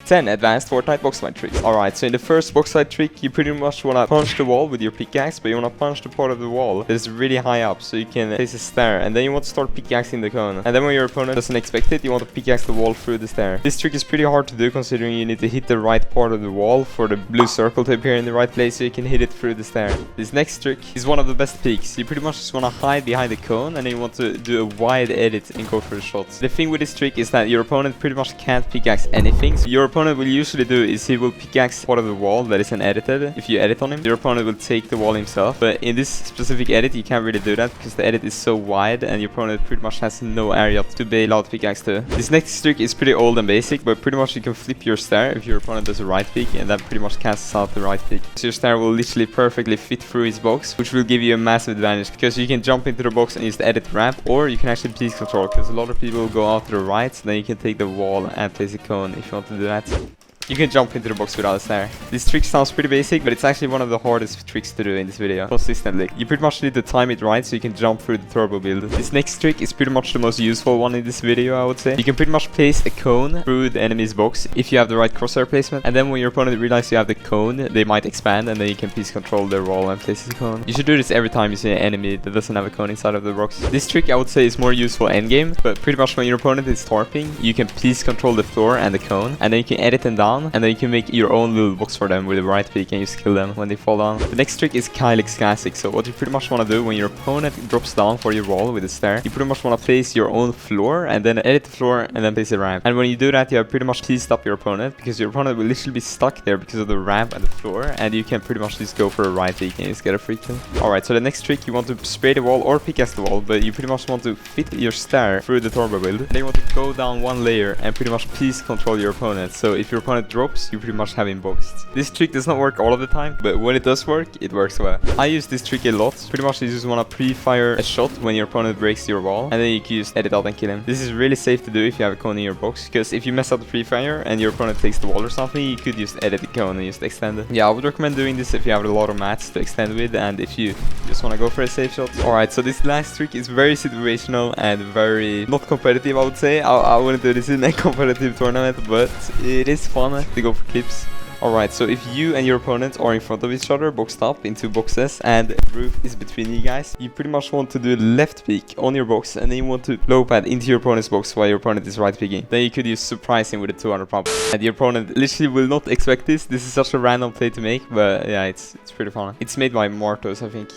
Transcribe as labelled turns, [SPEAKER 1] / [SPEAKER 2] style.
[SPEAKER 1] 10 advanced Fortnite Boxfight tricks. Alright, so in the first Boxfight trick, you pretty much want to punch the wall with your pickaxe, but you want to punch the part of the wall that is really high up, so you can place a stair, and then you want to start pickaxing the cone. And then when your opponent doesn't expect it, you want to pickaxe the wall through the stair. This trick is pretty hard to do, considering you need to hit the right part of the wall for the blue circle to appear in the right place, so you can hit it through the stair. This next trick is one of the best peaks. You pretty much just want to hide behind the cone, and then you want to do a wide edit and go for the shots. The thing with this trick is that your opponent pretty much can't pickaxe anything. So your opponent will usually do is he will pickaxe part of the wall that isn't edited. If you edit on him, your opponent will take the wall himself. But in this specific edit, you can't really do that because the edit is so wide and your opponent pretty much has no area to be allowed to pickaxe to. This next trick is pretty old and basic, but pretty much you can flip your stair if your opponent does a right peek, and that pretty much cancels out the right peek. So your stair will literally perfectly fit through his box, which will give you a massive advantage because you can jump into the box and use the edit ramp, or you can actually piece control because a lot of people go out to the right, then you can take the wall and place a cone if you want to do that. You can jump into the box without a snare. This trick sounds pretty basic, but it's actually one of the hardest tricks to do in this video, consistently. You pretty much need to time it right so you can jump through the turbo build. This next trick is pretty much the most useful one in this video, I would say. You can pretty much place a cone through the enemy's box if you have the right crosshair placement, and then when your opponent realizes you have the cone, they might expand, and then you can piece control their wall and place the cone. You should do this every time you see an enemy that doesn't have a cone inside of the box. This trick I would say is more useful endgame, but pretty much when your opponent is tarping, you can piece control the floor and the cone, and then you can edit them down, and then you can make your own little box for them with the right peek, and you skill them when they fall down. The next trick is Kylix Classic. So what you pretty much want to do when your opponent drops down for your wall with a stair, you pretty much want to place your own floor and then edit the floor and then place a ramp. And when you do that, you have pretty much pieced up your opponent because your opponent will literally be stuck there because of the ramp and the floor, and you can pretty much just go for a right peek and just get a free kill. Alright, so the next trick, you want to spray the wall or pickaxe the wall, but you pretty much want to fit your stair through the turbo build. Then you want to go down one layer and pretty much piece control your opponent. So if your opponent drops, you pretty much have him boxed. This trick does not work all of the time, but when it does work, it works well. I use this trick a lot. Pretty much you just want to pre-fire a shot when your opponent breaks your wall, and then you can just edit out and kill him. This is really safe to do if you have a cone in your box, because if you mess up the pre-fire and your opponent takes the wall or something, you could just edit the cone and just extend it. Yeah, I would recommend doing this if you have a lot of mats to extend with, and if you just want to go for a safe shot. Alright, so this last trick is very situational and very not competitive, I would say. I wouldn't do this in a competitive tournament, but it is fun to go for clips. Alright, so if you and your opponent are in front of each other, boxed up into boxes, and the roof is between you guys, you pretty much want to do a left peek on your box, and then you want to low pad into your opponent's box while your opponent is right peeking. Then you could use surprise him with a 200 pump. And your opponent literally will not expect this. This is such a random play to make, but yeah, it's pretty fun. It's made by Martos, I think.